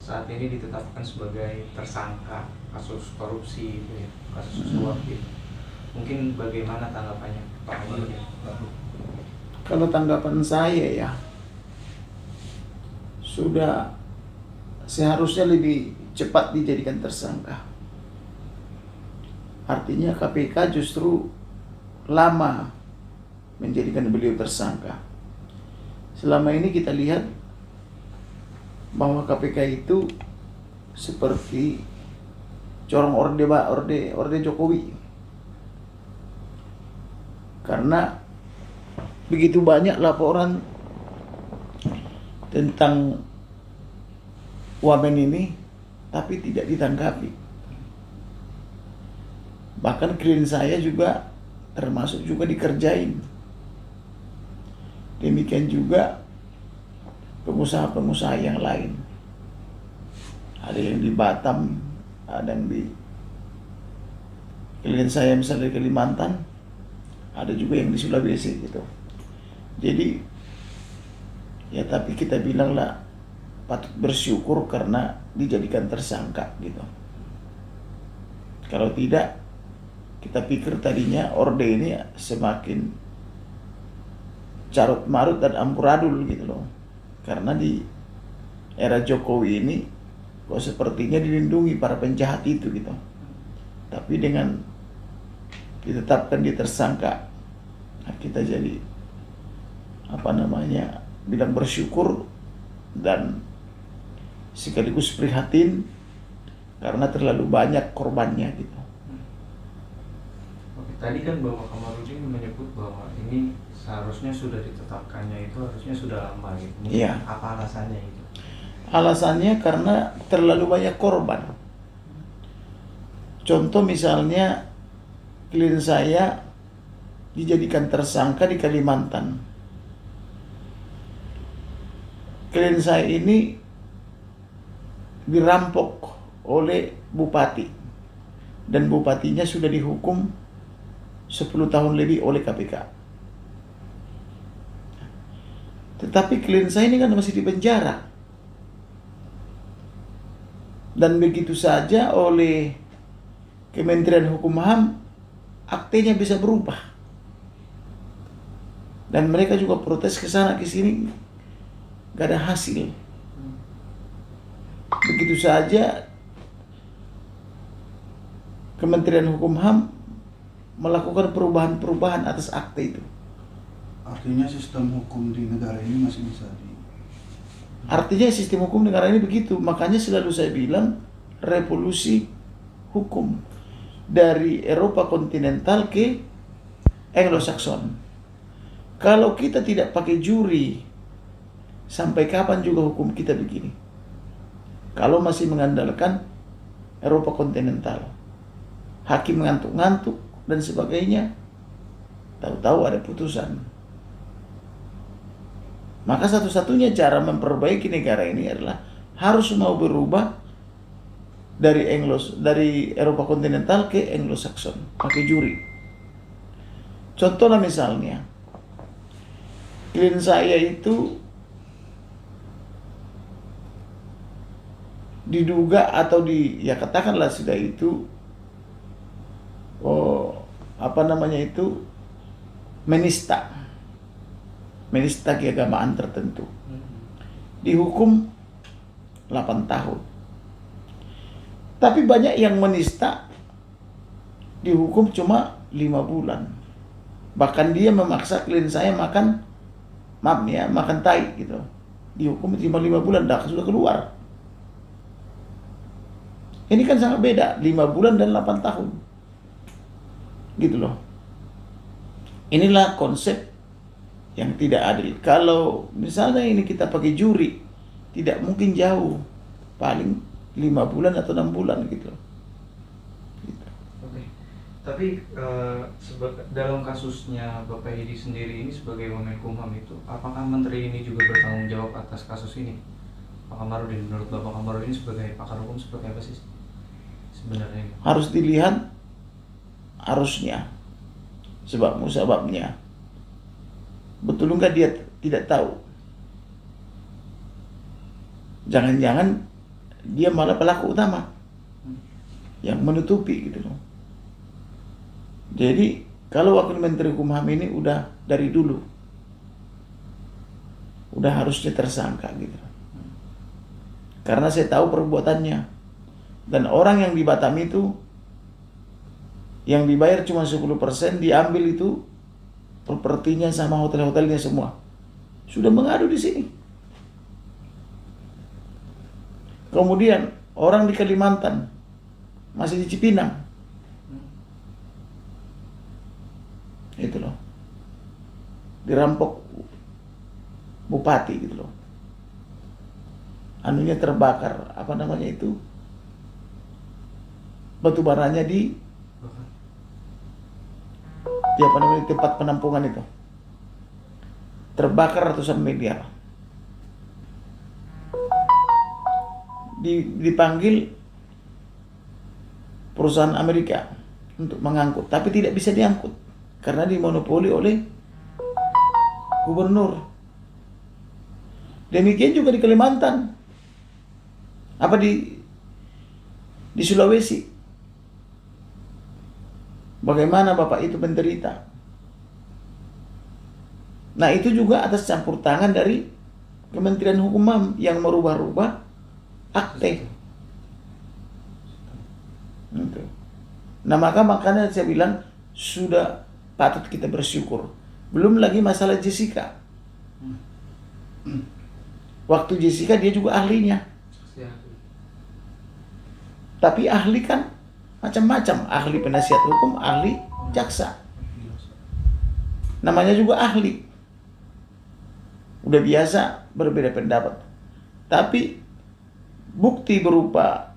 saat ini ditetapkan sebagai tersangka kasus korupsi itu ya, kasus suap gitu. Mungkin bagaimana tanggapannya Pak Haji? Kalau tanggapan saya ya, sudah seharusnya lebih cepat dijadikan tersangka. Artinya KPK justru lama menjadikan beliau tersangka. Selama ini kita lihat bahwa KPK itu seperti corong orde Jokowi. Karena begitu banyak laporan tentang wamen ini, tapi tidak ditanggapi. Bahkan klien saya juga termasuk juga dikerjain. Demikian juga pengusaha-pengusaha yang lain. Ada yang di Batam, ada yang di klien saya misalnya di Kalimantan, ada juga yang di Sulawesi gitu. Jadi ya tapi kita bilanglah patut bersyukur karena dijadikan tersangka gitu. Kalau tidak, kita pikir tadinya orde ini semakin carut marut dan amburadul gitu loh. Karena di era Jokowi ini kok sepertinya dilindungi para penjahat itu gitu. Tapi dengan ditetapkan dia tersangka, nah kita jadi bilang bersyukur dan sekaligus prihatin karena terlalu banyak korbannya gitu. Oke, tadi kan Bapak Kamarudin menyebut bahwa ini seharusnya sudah ditetapkannya itu harusnya sudah lama gitu. Iya. Apa alasannya itu? Alasannya karena terlalu banyak korban. Contoh misalnya klien saya dijadikan tersangka di Kalimantan. Klien saya ini dirampok oleh bupati dan bupatinya sudah dihukum 10 tahun lebih oleh KPK. Tetapi klien saya ini kan masih di penjara. Dan begitu saja oleh Kementerian Hukum HAM aktenya bisa berubah. Dan mereka juga protes ke sana ke sini, gak ada hasil. Begitu saja Kementerian Hukum HAM melakukan perubahan-perubahan atas akte itu. Artinya sistem hukum di negara ini masih bisa Artinya sistem hukum negara ini begitu. Makanya selalu saya bilang revolusi hukum dari Eropa kontinental ke Anglo-Saxon. Kalau kita tidak pakai juri, sampai kapan juga hukum kita begini? Kalau masih mengandalkan Eropa kontinental, hakim ngantuk-ngantuk dan sebagainya, tahu-tahu ada putusan. Maka satu-satunya cara memperbaiki negara ini adalah harus mau berubah dari Eropa kontinental ke Anglo-Saxon, pakai juri. Contohnya misalnya, klien saya itu diduga atau katakanlah sudah itu menista keagamaan tertentu. Dihukum 8 tahun. Tapi banyak yang menista dihukum cuma 5 bulan. Bahkan dia memaksa klien saya makan tai gitu. Dihukum cuma 5 bulan, sudah keluar. Ini kan sangat beda, 5 bulan dan 8 tahun. Gitu loh. Inilah konsep yang tidak adil. Kalau misalnya ini kita pakai juri, tidak mungkin jauh. Paling 5 bulan atau 6 bulan gitu. Oke. Tapi dalam kasusnya Bapak Hedi sendiri ini sebagai Wamenkumham itu, apakah Menteri ini juga bertanggung jawab atas kasus ini? Pak Kamarudin, menurut Bapak Kamarudin sebagai pakar hukum seperti apa sih sebenarnya? Harus dilihat harusnya sebabnya. Betul enggak dia tidak tahu? Jangan-jangan dia malah pelaku utama yang menutupi gitu loh. Jadi kalau Wakil Menteri Hukum HAM ini udah dari dulu udah harusnya tersangka gitu. Karena saya tahu perbuatannya. Dan orang yang di Batam itu yang dibayar cuma 10%, diambil itu propertinya sama hotel-hotelnya semua. Sudah mengadu di sini. Kemudian orang di Kalimantan masih di Cipinang. Itu loh. Dirampok bupati gitu loh. Anunya terbakar, apa namanya itu? Batu baranya di apa namanya, tempat penampungan itu. Terbakar ratusan miliar. Dipanggil perusahaan Amerika untuk mengangkut, tapi tidak bisa diangkut karena dimonopoli oleh gubernur. Demikian juga di Kalimantan, di Sulawesi. Bagaimana Bapak itu menderita. Nah, itu juga atas campur tangan dari Kementerian Hukum HAM yang merubah-rubah akte. Gitu. Nah, makanya saya bilang sudah patut kita bersyukur. Belum lagi masalah Jessica. Waktu Jessica dia juga ahlinya. Tapi ahli kan macam-macam. Ahli penasihat hukum, ahli jaksa. Namanya juga ahli. Udah biasa berbeda pendapat. Tapi bukti berupa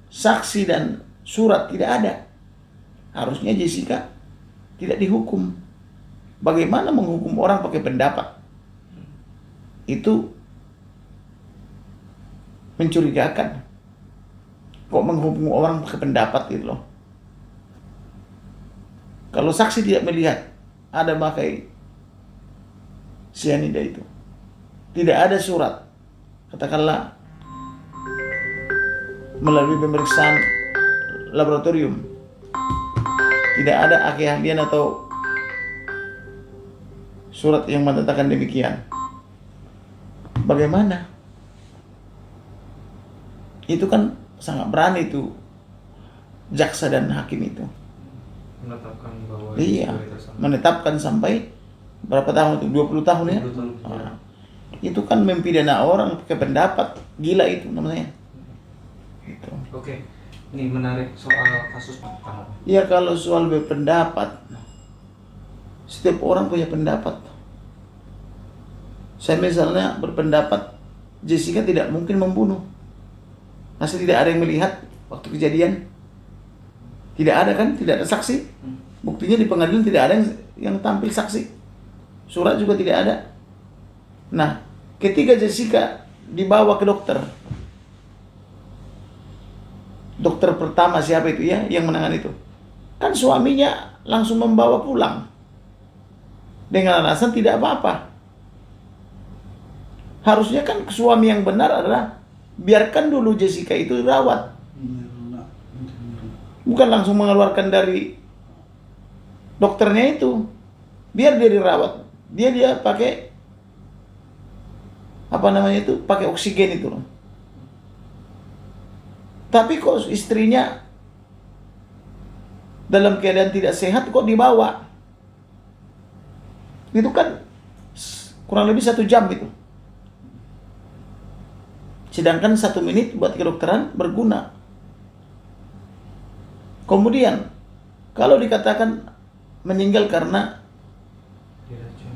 saksi dan surat tidak ada. Harusnya Jessica tidak dihukum. Bagaimana menghukum orang pakai pendapat? Itu mencurigakan. Kok menghukum orang pakai pendapat gitu loh. Kalau saksi tidak melihat ada pakai cyanida itu, tidak ada surat, katakanlah melalui pemeriksaan laboratorium, tidak ada keahlian atau surat yang menyatakan demikian, bagaimana? Itu kan sangat berani itu jaksa dan hakim itu. Menetapkan bahwa Iya, menetapkan sampai berapa tahun itu? 20 tahun ya? 20 tahun, ya. Nah, itu kan mempidana orang pakai pendapat. Gila itu namanya. Gitu. Oke, ini menarik soal kasus pertama. Ya kalau soal berpendapat, setiap orang punya pendapat. Saya misalnya berpendapat Jessica tidak mungkin membunuh. Masa tidak ada yang melihat waktu kejadian? Tidak ada kan? Tidak ada saksi. Buktinya di pengadilan tidak ada yang tampil saksi. Surat juga tidak ada. Nah, ketika Jessica dibawa ke dokter, dokter pertama siapa itu ya yang menangani itu? Kan suaminya langsung membawa pulang dengan alasan tidak apa-apa. Harusnya kan suami yang benar adalah biarkan dulu Jessica itu dirawat. Bukan langsung mengeluarkan dari dokternya itu. Biar dia dirawat. Dia pakai apa namanya itu? Pakai oksigen itu. Tapi kok istrinya dalam keadaan tidak sehat kok dibawa? Itu kan kurang lebih 1 jam itu. Sedangkan 1 menit buat kedokteran berguna. Kemudian, kalau dikatakan meninggal karena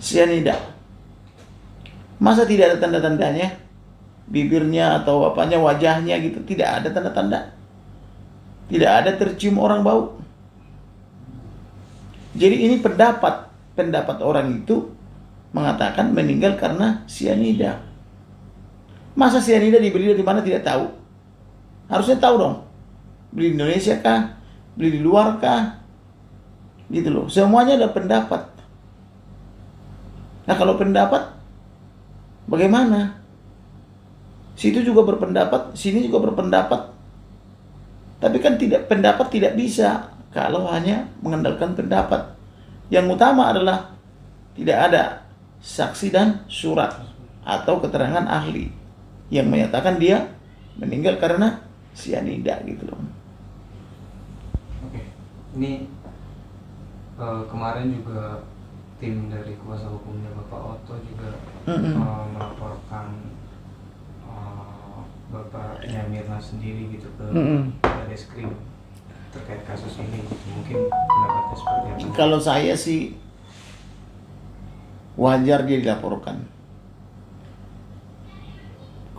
cyanida, masa tidak ada tanda-tandanya? Bibirnya atau apanya, wajahnya gitu, tidak ada tanda-tanda. Tidak ada tercium orang bau. Jadi ini pendapat orang itu mengatakan meninggal karena cyanida. Masa cyanida dibeli dari mana tidak tahu? Harusnya tahu dong. Beli di Indonesia kah? Beli di luar kah? Gitu loh. Semuanya ada pendapat. Nah kalau pendapat, bagaimana? Situ juga berpendapat, sini juga berpendapat. Tapi kan pendapat tidak bisa kalau hanya mengandalkan pendapat. Yang utama adalah tidak ada saksi dan surat atau keterangan ahli yang menyatakan dia meninggal karena sianida gitu loh. Oke, ini kemarin juga tim dari kuasa hukumnya Bapak Otto juga melaporkan Bapaknya Mirna sendiri gitu ke Barreskrim terkait kasus ini gitu. Mungkin pendapatnya seperti apa? Kalau saya sih wajar dia dilaporkan.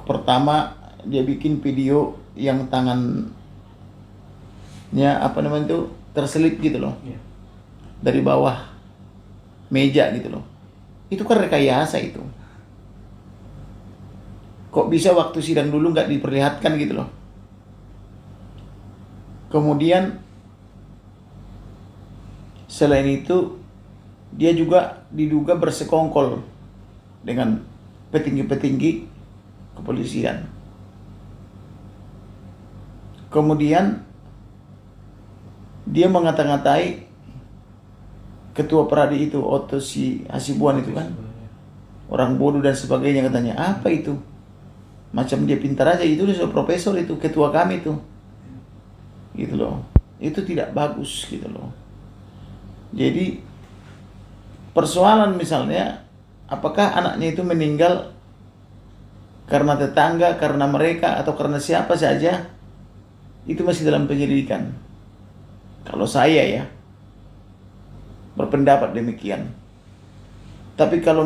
Pertama dia bikin video yang tangannya apa namanya itu terselip gitu loh, Iya. dari bawah meja gitu loh. Itu kan rekayasa itu. Kok bisa waktu sidang dulu nggak diperlihatkan gitu loh. Kemudian selain itu dia juga diduga bersekongkol dengan petinggi-petinggi kepolisian. Kemudian dia mengata-ngatai ketua Peradi itu, Otto Hasibuan itu kan, orang bodoh dan sebagainya katanya. Apa itu? Macam dia pintar aja, itu dia profesor itu, ketua kami itu. Gitu loh. Itu tidak bagus gitu loh. Jadi persoalan misalnya apakah anaknya itu meninggal karena tetangga, karena mereka, atau karena siapa saja, itu masih dalam penyelidikan. Kalau saya ya berpendapat demikian. Tapi kalau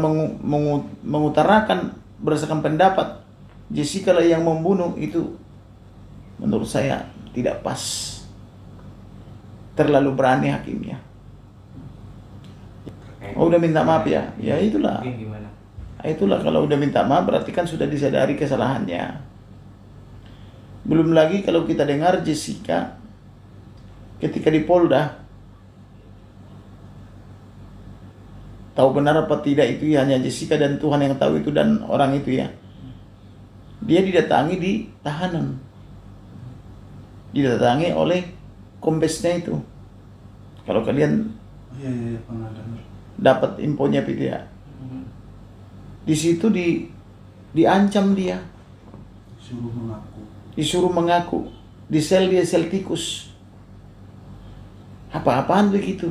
mengutarakan berdasarkan pendapat Jessica lah yang membunuh, itu menurut saya tidak pas. Terlalu berani hakimnya. Oh udah minta maaf ya? Ya itulah. Mungkin gimana? Itulah kalau udah minta maaf berarti kan sudah disadari kesalahannya. Belum lagi kalau kita dengar Jessica ketika di Polda, tahu benar apa tidak itu ya hanya Jessica dan Tuhan yang tahu itu, dan orang itu ya. Dia didatangi di tahanan. Didatangi oleh kombesnya itu. Kalau kalian Iya, pernah dengar. dapat infonya gitu ya. Di situ diancam dia. Suruh mengaku. Disuruh mengaku. Di sel dia sel tikus. Apa-apaan begitu.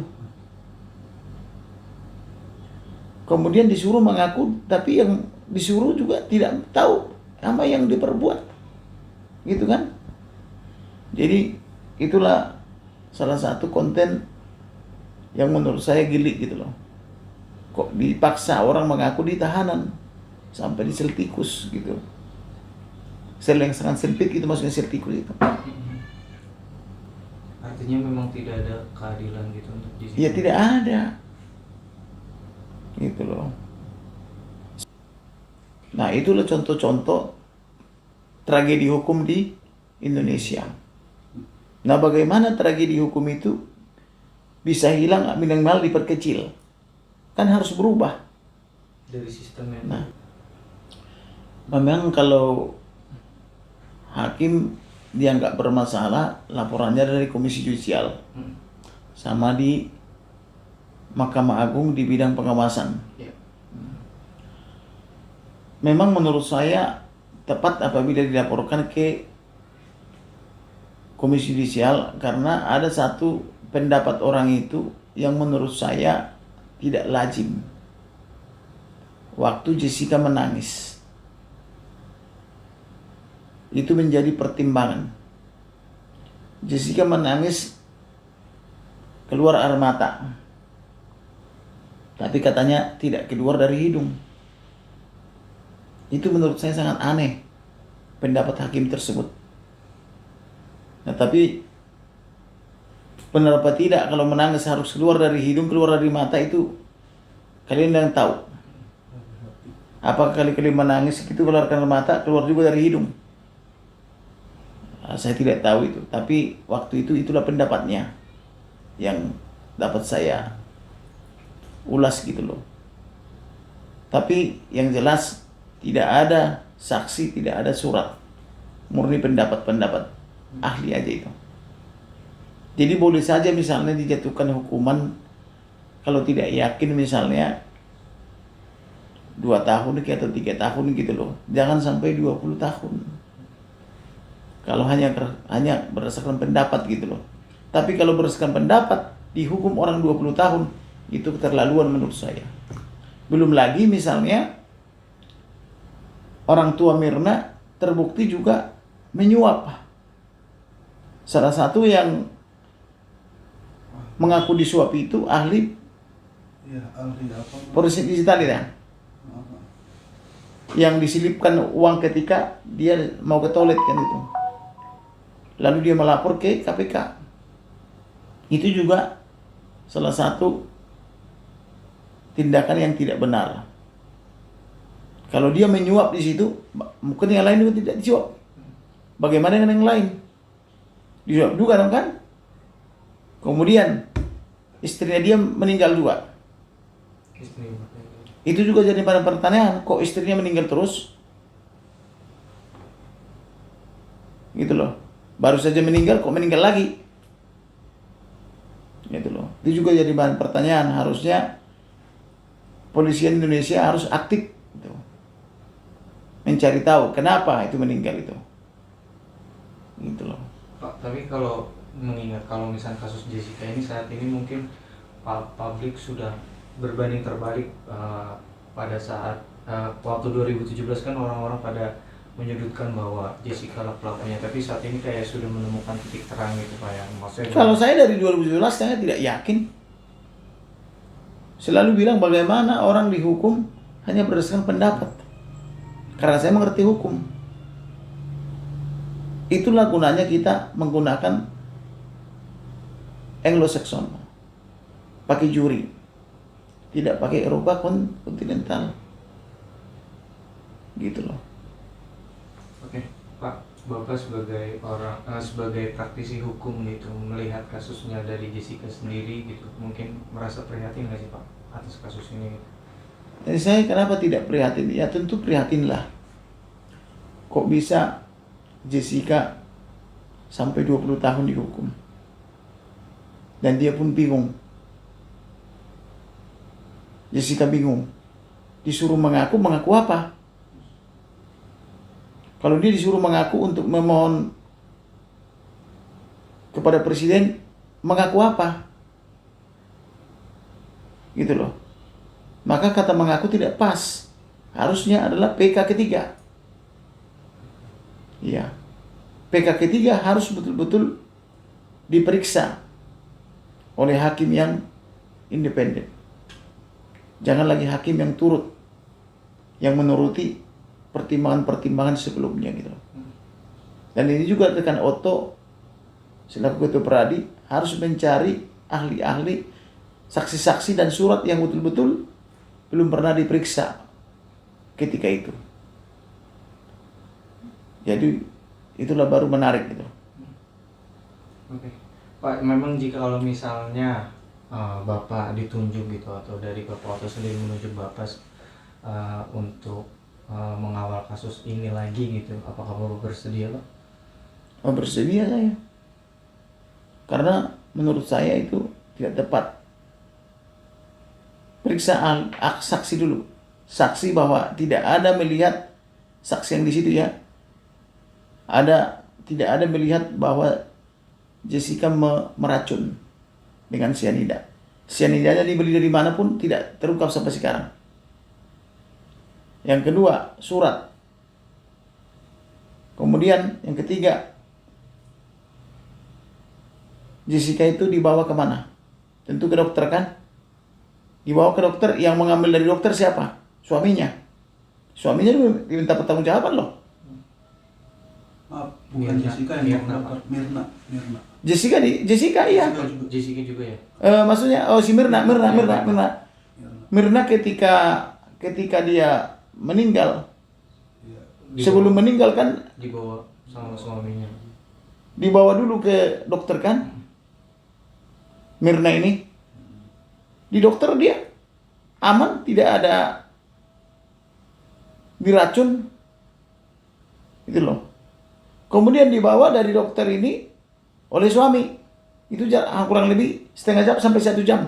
Kemudian disuruh mengaku, tapi yang disuruh juga tidak tahu apa yang diperbuat. Gitu kan? Jadi itulah salah satu konten yang menurut saya geli gitu loh. Kok dipaksa orang mengaku di tahanan sampai di sel tikus gitu. Sel yang sangat sempit itu maksudnya sel tikus itu. Artinya memang tidak ada keadilan gitu untuk di sini. Ya tidak ada. Gitu loh. Nah, itulah contoh-contoh tragedi hukum di Indonesia. Nah, bagaimana tragedi hukum itu bisa hilang minimal diperkecil? Kan harus berubah. Dari sistemnya. Nah, memang kalau hakim dianggap bermasalah, laporannya dari Komisi Judisial sama di Mahkamah Agung di bidang pengawasan. Ya. Memang menurut saya tepat apabila dilaporkan ke Komisi Judisial, karena ada satu pendapat orang itu yang menurut saya tidak lazim. Waktu Jessica menangis, itu menjadi pertimbangan. Jessica menangis keluar air mata, tapi katanya tidak keluar dari hidung. Itu menurut saya sangat aneh pendapat hakim tersebut. Nah, tapi benar apa tidak kalau menangis harus keluar dari hidung, keluar dari mata, itu kalian yang tahu. Apakah kali-kali menangis itu keluarkan air mata, keluar juga dari hidung? Nah, saya tidak tahu itu. Tapi waktu itu itulah pendapatnya yang dapat saya ulas gitu loh. Tapi yang jelas tidak ada saksi, tidak ada surat. Murni pendapat-pendapat ahli aja itu. Jadi boleh saja misalnya dijatuhkan hukuman kalau tidak yakin misalnya 2 tahun atau 3 tahun gitu loh. Jangan sampai 20 tahun. Kalau hanya berdasarkan pendapat gitu loh. Tapi kalau berdasarkan pendapat dihukum orang 20 tahun, itu keterlaluan menurut saya. Belum lagi misalnya orang tua Mirna terbukti juga menyuap. Salah satu yang mengaku disuap itu ahli Ya, ahli apa? forensik digital ya, yang diselipkan uang ketika dia mau ke toilet kan itu. Lalu dia melapor ke KPK. Itu juga salah satu tindakan yang tidak benar. Kalau dia menyuap di situ, mungkin yang lain juga tidak disuap. Bagaimana dengan yang lain? Disuap juga dong kan? Kemudian istrinya dia meninggal juga. Istri. Itu juga jadi pada pertanyaan, kok istrinya meninggal terus? Gitu loh. Baru saja meninggal, kok meninggal lagi? Gitu loh. Itu juga jadi bahan pertanyaan. Harusnya polisi Indonesia harus aktif gitu, mencari tahu kenapa itu meninggal itu. Gitu loh. Pak, tapi kalau mengingat kalau misalnya kasus Jessica ini saat ini mungkin publik sudah berbanding terbalik pada saat waktu 2017 kan orang-orang pada menyudutkan bahwa Jessica lah pelakunya, tapi saat ini kayak sudah menemukan titik terang gitu Pak, yang maksudnya Kalau saya dari 2017 saya tidak yakin. Selalu bilang bagaimana orang dihukum hanya berdasarkan pendapat. Karena saya mengerti hukum. Itulah gunanya kita menggunakan Anglo-Saxon. Pakai juri. Tidak pakai Eropa kontinental. Gitu loh. Oke, Pak, Bapak sebagai orang sebagai praktisi hukum gitu melihat kasusnya dari Jessica sendiri gitu, mungkin merasa prihatin nggak sih Pak atas kasus ini? Jadi saya kenapa tidak prihatin? Ya tentu prihatinlah. Kok bisa Jessica sampai 20 tahun dihukum? Dan dia pun bingung. Jessica bingung. Disuruh mengaku apa? Kalau dia disuruh mengaku untuk memohon kepada presiden, mengaku apa? Gitu loh. Maka kata mengaku tidak pas. Harusnya adalah PK ketiga. Iya. PK ketiga harus betul-betul diperiksa oleh hakim yang independen. Jangan lagi hakim yang turut, yang menuruti pertimbangan-pertimbangan sebelumnya gitu. Dan ini juga rekan Otto selaku ketua Peradi harus mencari ahli-ahli, saksi-saksi dan surat yang betul-betul belum pernah diperiksa ketika itu. Jadi itulah baru menarik gitu. Oke, Pak, memang jika kalau misalnya Bapak ditunjuk gitu atau dari Bapak Otto sendiri menunjuk Bapak untuk mengawal kasus ini lagi gitu, apakah Bapak bersedia Pak? Oh, bersedia saya. Karena menurut saya itu tidak tepat. Periksa saksi dulu. Saksi bahwa tidak ada melihat saksi yang di situ ya. Tidak ada melihat bahwa Jessica meracun dengan sianida. Sianidanya dibeli dari mana pun tidak terungkap sampai sekarang. Yang kedua, surat. Kemudian yang ketiga, Jessica itu dibawa kemana? Tentu ke dokter kan? Dibawa ke dokter, yang mengambil dari dokter siapa? Suaminya. Suaminya diminta pertanggungjawaban loh. Bukan Jessica yang Mirna. Mirna. Jessica iya. Jessica juga ya? Maksudnya si Mirna ketika dia meninggal, sebelum meninggal kan Dibawa sama suaminya. dibawa dulu ke dokter kan, Mirna ini. Di dokter dia aman, tidak ada diracun, Itu loh. Kemudian dibawa dari dokter ini oleh suami. Itu kurang lebih setengah jam sampai 1 jam.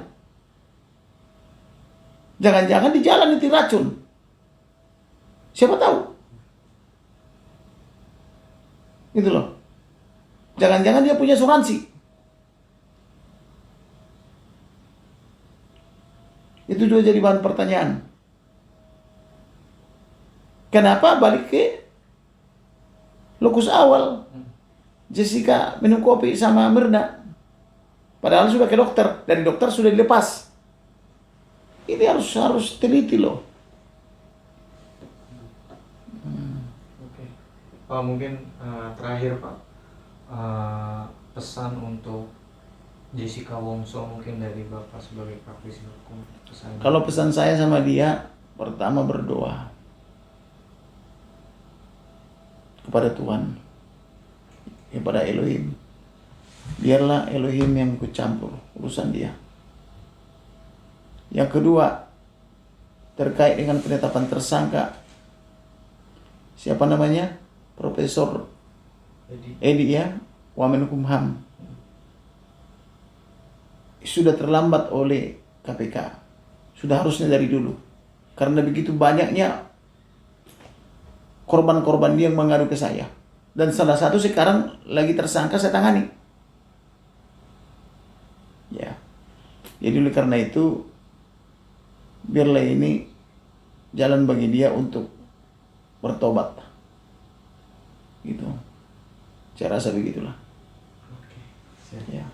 Jangan-jangan di jalan itu racun. Siapa tahu? Gitu loh. Jangan-jangan dia punya asuransi. Itu juga jadi bahan pertanyaan. Kenapa balik ke lokus awal? Jessica minum kopi sama Mirna. Padahal sudah ke dokter. Dari dokter sudah dilepas. Ini harus teliti loh. Oke. Pak, mungkin terakhir Pak, pesan untuk Jessica Wongso mungkin dari Bapak sebagai praktisi hukum. Kalau pesan saya sama dia, pertama berdoa kepada Tuhan, kepada Elohim. Biarlah Elohim yang ikut campur urusan dia. Yang kedua, terkait dengan penetapan tersangka, siapa namanya? Profesor Edi ya, Wamenkumham. Sudah terlambat oleh KPK. Sudah harusnya dari dulu. Karena begitu banyaknya korban-korban dia yang mengadu ke saya. Dan salah satu sekarang lagi tersangka saya tangani. Ya. Jadi oleh karena itu, biarlah ini jalan bagi dia untuk bertobat. Gitu. Saya rasa begitulah. Oke, siap. Ya.